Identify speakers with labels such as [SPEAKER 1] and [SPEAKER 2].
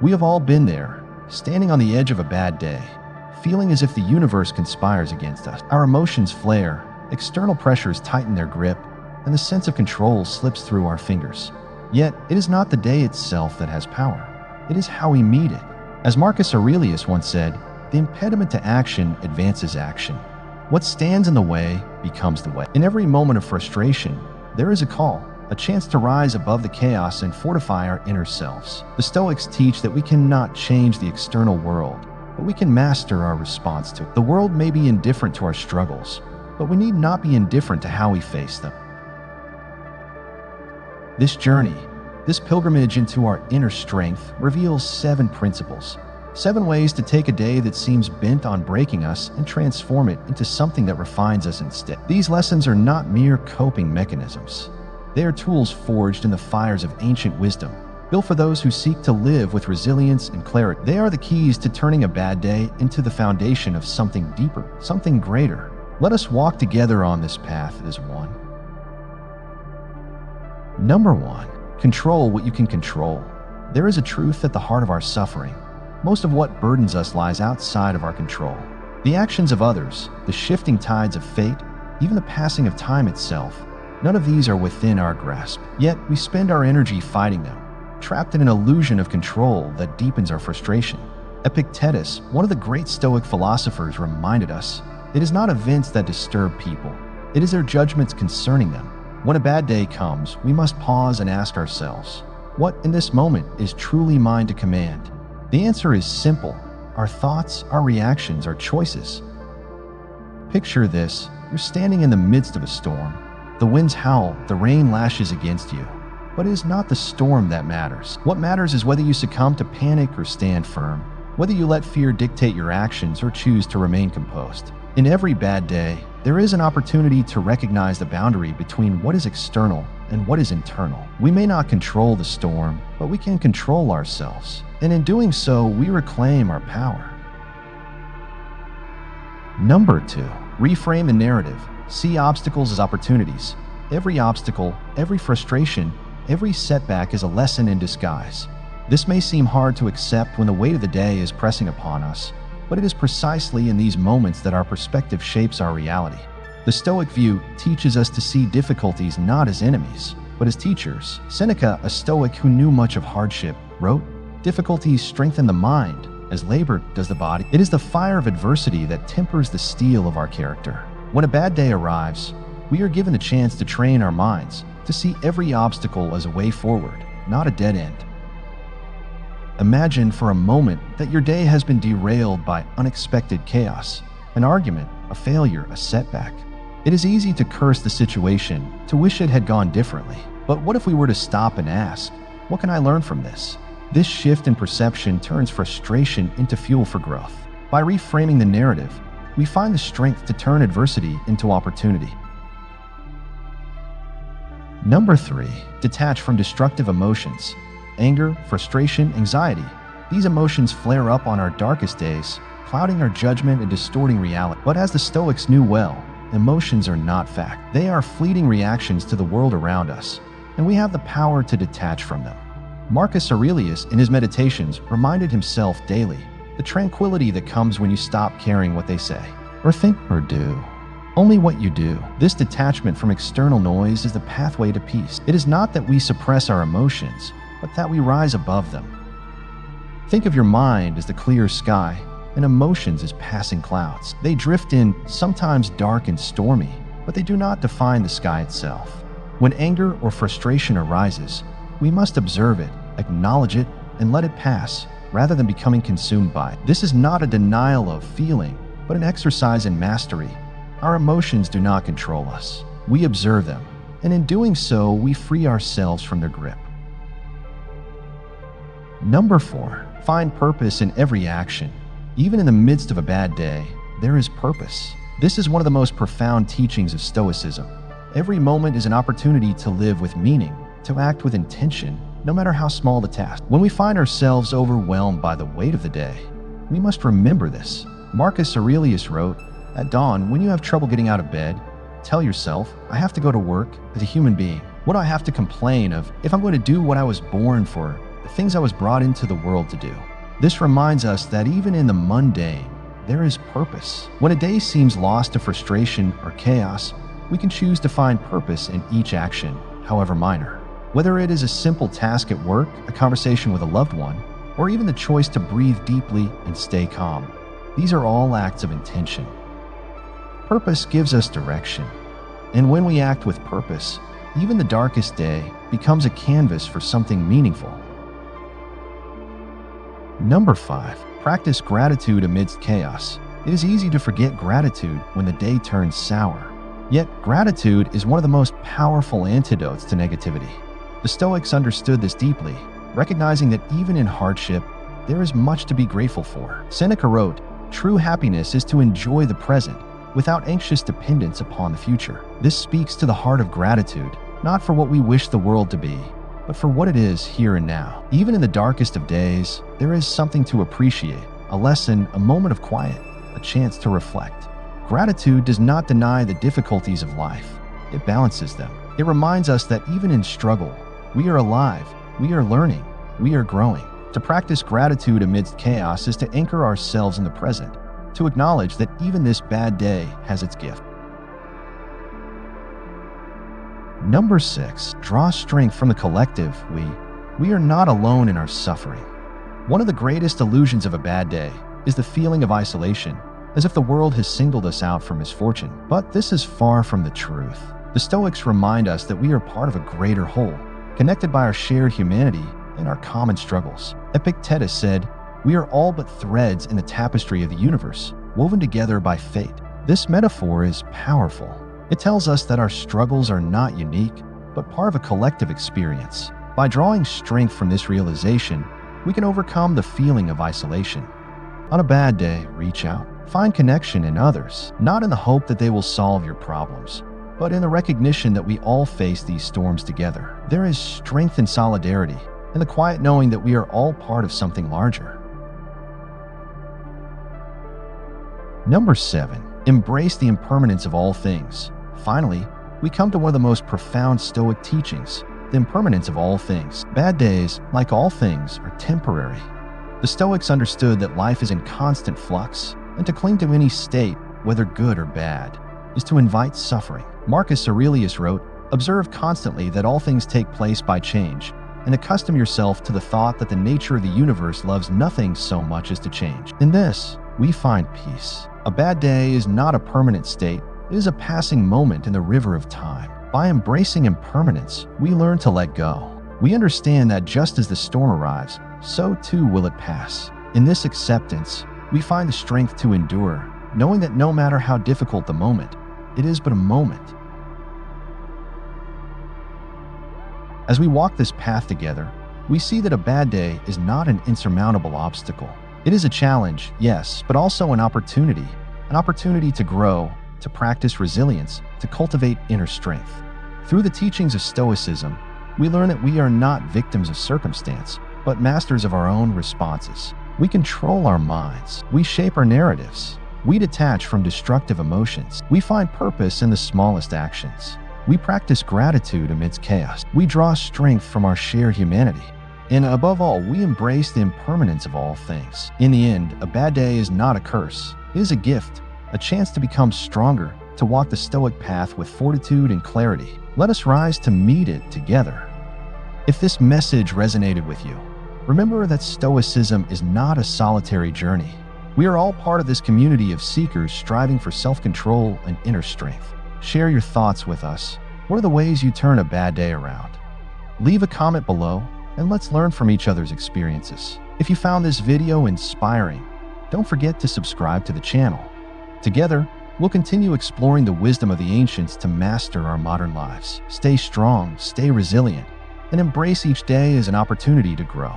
[SPEAKER 1] We have all been there, standing on the edge of a bad day, feeling as if the universe conspires against us. Our emotions flare, external pressures tighten their grip, and the sense of control slips through our fingers. Yet, it is not the day itself that has power. It is how we meet it. As Marcus Aurelius once said, the impediment to action advances action. What stands in the way becomes the way. In every moment of frustration, there is a call, a chance to rise above the chaos and fortify our inner selves. The Stoics teach that we cannot change the external world, but we can master our response to it. The world may be indifferent to our struggles, but we need not be indifferent to how we face them. This journey, this pilgrimage into our inner strength, reveals 7 principles. 7 ways to take a day that seems bent on breaking us and transform it into something that refines us instead. These lessons are not mere coping mechanisms. They are tools forged in the fires of ancient wisdom, built for those who seek to live with resilience and clarity. They are the keys to turning a bad day into the foundation of something deeper, something greater. Let us walk together on this path as one. Number 1. Control what you can control. There is a truth at the heart of our suffering. Most of what burdens us lies outside of our control. The actions of others, the shifting tides of fate, even the passing of time itself, none of these are within our grasp. Yet we spend our energy fighting them, trapped in an illusion of control that deepens our frustration. Epictetus, one of the great Stoic philosophers, reminded us, it is not events that disturb people, it is their judgments concerning them. When a bad day comes, we must pause and ask ourselves, what in this moment is truly mine to command? The answer is simple. Our thoughts, our reactions, our choices. Picture this. You're standing in the midst of a storm. The winds howl, the rain lashes against you. But it is not the storm that matters. What matters is whether you succumb to panic or stand firm, whether you let fear dictate your actions or choose to remain composed. In every bad day, there is an opportunity to recognize the boundary between what is external and what is internal. We may not control the storm, but we can control ourselves. And in doing so, we reclaim our power. Number 2. Reframe the narrative. See obstacles as opportunities. Every obstacle, every frustration, every setback is a lesson in disguise. This may seem hard to accept when the weight of the day is pressing upon us, but it is precisely in these moments that our perspective shapes our reality. The Stoic view teaches us to see difficulties not as enemies, but as teachers. Seneca, a Stoic who knew much of hardship, wrote, "Difficulties strengthen the mind, as labor does the body." It is the fire of adversity that tempers the steel of our character. When a bad day arrives, we are given the chance to train our minds to see every obstacle as a way forward, not a dead end. Imagine for a moment that your day has been derailed by unexpected chaos, an argument, a failure, a setback. It is easy to curse the situation, to wish it had gone differently. But what if we were to stop and ask, what can I learn from this? This shift in perception turns frustration into fuel for growth. By reframing the narrative, we find the strength to turn adversity into opportunity. Number 3. Detach from destructive emotions. Anger, frustration, anxiety. These emotions flare up on our darkest days, clouding our judgment and distorting reality. But as the Stoics knew well, emotions are not fact. They are fleeting reactions to the world around us, and we have the power to detach from them. Marcus Aurelius, in his Meditations, reminded himself daily the tranquility that comes when you stop caring what they say, or think, or do. Only what you do. This detachment from external noise is the pathway to peace. It is not that we suppress our emotions, but that we rise above them. Think of your mind as the clear sky, and emotions as passing clouds. They drift in, sometimes dark and stormy, but they do not define the sky itself. When anger or frustration arises, we must observe it, acknowledge it, and let it pass, rather than becoming consumed by it. This is not a denial of feeling, but an exercise in mastery. Our emotions do not control us. We observe them, and in doing so, we free ourselves from their grip. Number 4. Find purpose in every action. Even in the midst of a bad day, there is purpose. This is one of the most profound teachings of Stoicism. Every moment is an opportunity to live with meaning, to act with intention, no matter how small the task. When we find ourselves overwhelmed by the weight of the day, we must remember this. Marcus Aurelius wrote, "At dawn, when you have trouble getting out of bed, tell yourself, I have to go to work as a human being. What do I have to complain of if I'm going to do what I was born for? the things I was brought into the world to do. This reminds us that even in the mundane, there is purpose. When a day seems lost to frustration or chaos, we can choose to find purpose in each action, however minor. Whether it is a simple task at work, a conversation with a loved one, or even the choice to breathe deeply and stay calm, these are all acts of intention. Purpose gives us direction, and when we act with purpose, even the darkest day becomes a canvas for something meaningful. Number 5. Practice gratitude amidst chaos. It is easy to forget gratitude when the day turns sour. Yet, gratitude is one of the most powerful antidotes to negativity. The Stoics understood this deeply, recognizing that even in hardship, there is much to be grateful for. Seneca wrote, "True happiness is to enjoy the present, without anxious dependence upon the future." This speaks to the heart of gratitude, not for what we wish the world to be, but for what it is here and now. Even in the darkest of days, there is something to appreciate, a lesson, a moment of quiet, a chance to reflect. Gratitude does not deny the difficulties of life, it balances them. It reminds us that even in struggle, we are alive, we are learning, we are growing. To practice gratitude amidst chaos is to anchor ourselves in the present, to acknowledge that even this bad day has its gift. Number 6. Draw strength from the collective. We are not alone in our suffering. One of the greatest illusions of a bad day is the feeling of isolation, as if the world has singled us out for misfortune. But this is far from the truth. The Stoics remind us that we are part of a greater whole, connected by our shared humanity and our common struggles. Epictetus said, "We are all but threads in the tapestry of the universe, woven together by fate." This metaphor is powerful. It tells us that our struggles are not unique, but part of a collective experience. By drawing strength from this realization, we can overcome the feeling of isolation. On a bad day, reach out. Find connection in others, not in the hope that they will solve your problems, but in the recognition that we all face these storms together. There is strength in solidarity, in the quiet knowing that we are all part of something larger. Number 7. Embrace the impermanence of all things. Finally, we come to one of the most profound Stoic teachings, the impermanence of all things. Bad days, like all things, are temporary. The Stoics understood that life is in constant flux, and to cling to any state, whether good or bad, is to invite suffering. Marcus Aurelius wrote, "Observe constantly that all things take place by change, and accustom yourself to the thought that the nature of the universe loves nothing so much as to change. In this, we find peace." A bad day is not a permanent state, it is a passing moment in the river of time. By embracing impermanence, we learn to let go. We understand that just as the storm arrives, so too will it pass. In this acceptance, we find the strength to endure, knowing that no matter how difficult the moment, it is but a moment. As we walk this path together, we see that a bad day is not an insurmountable obstacle. It is a challenge, yes, but also an opportunity to grow, to practice resilience, to cultivate inner strength. Through the teachings of Stoicism, we learn that we are not victims of circumstance, but masters of our own responses. We control our minds. We shape our narratives. We detach from destructive emotions. We find purpose in the smallest actions. We practice gratitude amidst chaos. We draw strength from our shared humanity. And above all, we embrace the impermanence of all things. In the end, a bad day is not a curse. It is a gift, a chance to become stronger, to walk the Stoic path with fortitude and clarity. Let us rise to meet it together. If this message resonated with you, remember that Stoicism is not a solitary journey. We are all part of this community of seekers striving for self-control and inner strength. Share your thoughts with us. What are the ways you turn a bad day around? Leave a comment below, and let's learn from each other's experiences. If you found this video inspiring, don't forget to subscribe to the channel. Together, we'll continue exploring the wisdom of the ancients to master our modern lives. Stay strong, stay resilient, and embrace each day as an opportunity to grow.